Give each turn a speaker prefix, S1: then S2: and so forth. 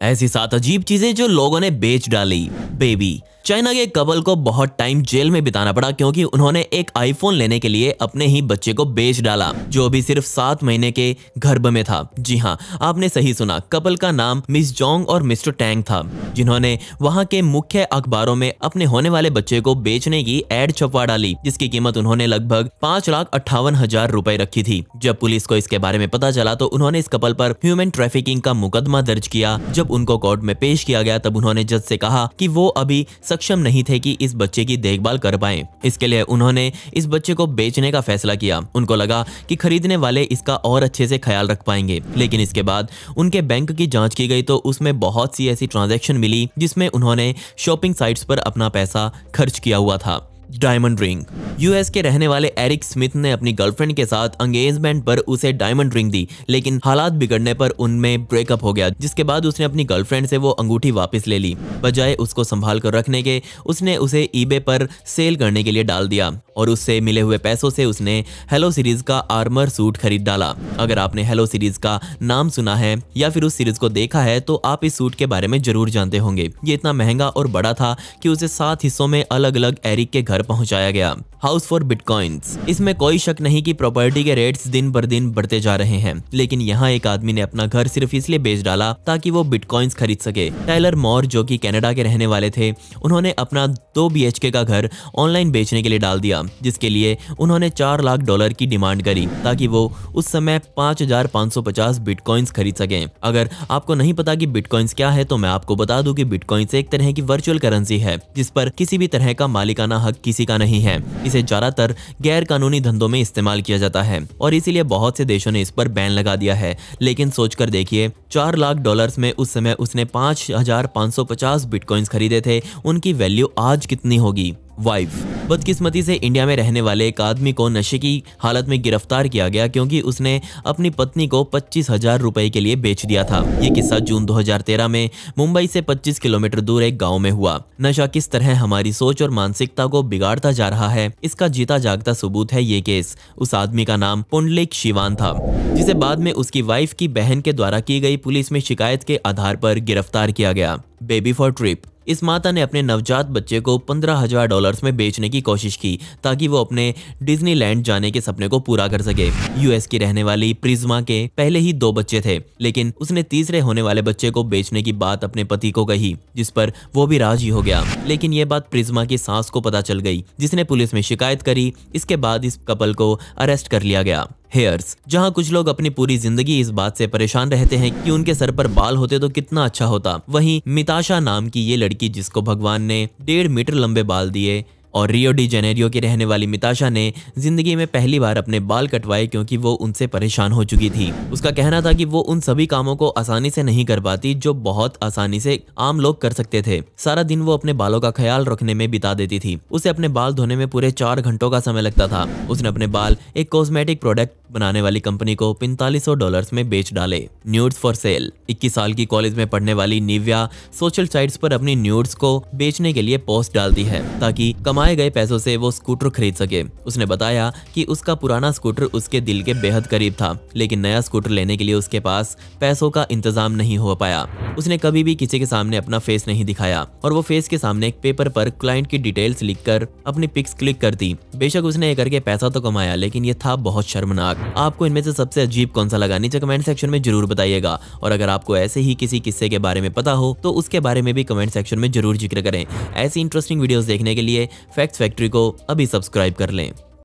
S1: ऐसी 7 अजीब चीजें जो लोगों ने बेच डाली। बेबी। चाइना के कपल को बहुत टाइम जेल में बिताना पड़ा क्योंकि उन्होंने एक आईफोन लेने के लिए अपने ही बच्चे को बेच डाला, जो अभी सिर्फ 7 महीने के गर्भ में था। जी हाँ, आपने सही सुना। कपल का नाम मिस जोंग और मिस्टर टैंग था, जिन्होंने वहां के मुख्य अखबारों में अपने होने वाले बच्चे को बेचने की एड छपवा डाली, जिसकी कीमत उन्होंने लगभग 5,58,000 रुपए रखी थी। जब पुलिस को इसके बारे में पता चला तो उन्होंने इस कपल पर ह्यूमन ट्रैफिकिंग का मुकदमा दर्ज किया। जब उनको कोर्ट में पेश किया गया तब उन्होंने जज से कहा कि वो अभी सक्षम नहीं थे कि इस बच्चे की देखभाल कर पाएं। इसके लिए उन्होंने इस बच्चे को बेचने का फैसला किया। उनको लगा कि खरीदने वाले इसका और अच्छे से ख्याल रख पाएंगे, लेकिन इसके बाद उनके बैंक की जांच की गई तो उसमें बहुत सी ऐसी ट्रांजैक्शन मिली जिसमें उन्होंने शॉपिंग साइट्स पर अपना पैसा खर्च किया हुआ था। Diamond ring. यूएस के रहने वाले एरिक स्मिथ ने अपनी गर्लफ्रेंड के साथ एंगेजमेंट पर उसे डायमंड रिंग दी, लेकिन हालात बिगड़ने पर उनमें ब्रेकअप हो गया, जिसके बाद उसने अपनी गर्लफ्रेंड से वो अंगूठी वापस ले ली। बजाय उसको संभाल कर रखने के उसने उसे ईबे पर सेल करने के लिए डाल दिया और उससे मिले हुए पैसों से उसने हेलो सीरीज का आर्मर सूट खरीद डाला। अगर आपने हेलो सीरीज का नाम सुना है या फिर उस सीरीज को देखा है तो आप इस सूट के बारे में जरूर जानते होंगे। ये इतना महंगा और बड़ा था कि उसे 7 हिस्सों में अलग अलग एरिक के घर पहुंचाया गया। House for bitcoins. इसमें कोई शक नहीं कि प्रॉपर्टी के रेट्स दिन पर दिन बढ़ते जा रहे हैं, लेकिन यहाँ एक आदमी ने अपना घर सिर्फ इसलिए बेच डाला ताकि वो बिटकॉइंस खरीद सके। टाइलर मोर, जो कि कनाडा के रहने वाले थे, उन्होंने अपना 2 BHK का घर ऑनलाइन बेचने के लिए डाल दिया, जिसके लिए उन्होंने $4 लाख की डिमांड करी ताकि वो उस समय 5,550 बिटकॉइंस खरीद सकें। अगर आपको नहीं पता कि बिटकॉइंस क्या है तो मैं आपको बता दूं कि बिटकॉइंस एक तरह की वर्चुअल करेंसी है जिस पर किसी भी तरह का मालिकाना हक किसी का नहीं है। इसे ज्यादातर गैर कानूनी धंधों में इस्तेमाल किया जाता है और इसीलिए बहुत से देशों ने इस पर बैन लगा दिया है। लेकिन सोचकर देखिए, $4 लाख में उस समय उसने 5,550 बिटकॉइंस खरीदे थे, उनकी वैल्यू आज कितनी होगी। वाइफ। बदकिस्मती से इंडिया में रहने वाले एक आदमी को नशे की हालत में गिरफ्तार किया गया क्योंकि उसने अपनी पत्नी को 25,000 रुपए के लिए बेच दिया था। ये किस्सा जून 2013 में मुंबई से 25 किलोमीटर दूर एक गांव में हुआ। नशा किस तरह हमारी सोच और मानसिकता को बिगाड़ता जा रहा है, इसका जीता जागता सबूत है ये केस। उस आदमी का नाम पुंडलिक शिवान था, जिसे बाद में उसकी वाइफ की बहन के द्वारा की गई पुलिस में शिकायत के आधार पर गिरफ्तार किया गया। Baby for trip. इस माता ने अपने नवजात बच्चे को $15,000 में बेचने की कोशिश की ताकि वो अपने डिज्नीलैंड जाने के सपने को पूरा कर सके। यूएस की रहने वाली प्रिज्मा के पहले ही 2 बच्चे थे, लेकिन उसने तीसरे होने वाले बच्चे को बेचने की बात अपने पति को कही, जिस पर वो भी राजी हो गया। लेकिन ये बात प्रिज्मा की सास को पता चल गई, जिसने पुलिस में शिकायत करी। इसके बाद इस कपल को अरेस्ट कर लिया गया। हेयर्स। जहां कुछ लोग अपनी पूरी जिंदगी इस बात से परेशान रहते हैं कि उनके सर पर बाल होते तो कितना अच्छा होता, वहीं मिताशा नाम की ये लड़की, जिसको भगवान ने 1.5 मीटर लंबे बाल दिए, और रियो डी जेनेरियो की रहने वाली मिताशा ने जिंदगी में पहली बार अपने बाल कटवाए क्योंकि वो उनसे परेशान हो चुकी थी। उसका कहना था कि वो उन सभी कामों को आसानी से नहीं कर पाती जो बहुत आसानी से आम लोग कर सकते थे। सारा दिन वो अपने बालों का ख्याल रखने में बिता देती थी। उसे अपने बाल धोने में पूरे 4 घंटों का समय लगता था। उसने अपने बाल एक कॉस्मेटिक प्रोडक्ट बनाने वाली कंपनी को $4500 में बेच डाले। Nudes for sale. 21 साल की कॉलेज में पढ़ने वाली निव्या सोशल साइट्स पर अपनी न्यूड्स को बेचने के लिए पोस्ट डालती है ताकि कमाए गए पैसों से वो स्कूटर खरीद सके। उसने बताया कि उसका पुराना स्कूटर उसके दिल के बेहद करीब था, लेकिन नया स्कूटर लेने के लिए उसके पास पैसों का इंतजाम नहीं हो पाया। उसने कभी भी किसी के सामने अपना फेस नहीं दिखाया और वो फेस के सामने एक पेपर पर क्लाइंट की डिटेल्स लिखकर अपनी पिक्स क्लिक करती। बेशक उसने ये करके पैसा तो कमाया, लेकिन ये था बहुत शर्मनाक। आपको इनमें से सबसे अजीब कौन सा लगा, नीचे कमेंट सेक्शन में जरूर बताइएगा। और अगर आपको ऐसे ही किसी किस्से के बारे में पता हो तो उसके बारे में भी कमेंट सेक्शन में जरूर जिक्र करें। ऐसी इंटरेस्टिंग वीडियोस देखने के लिए फैक्ट्स फैक्ट्री को अभी सब्सक्राइब कर लें।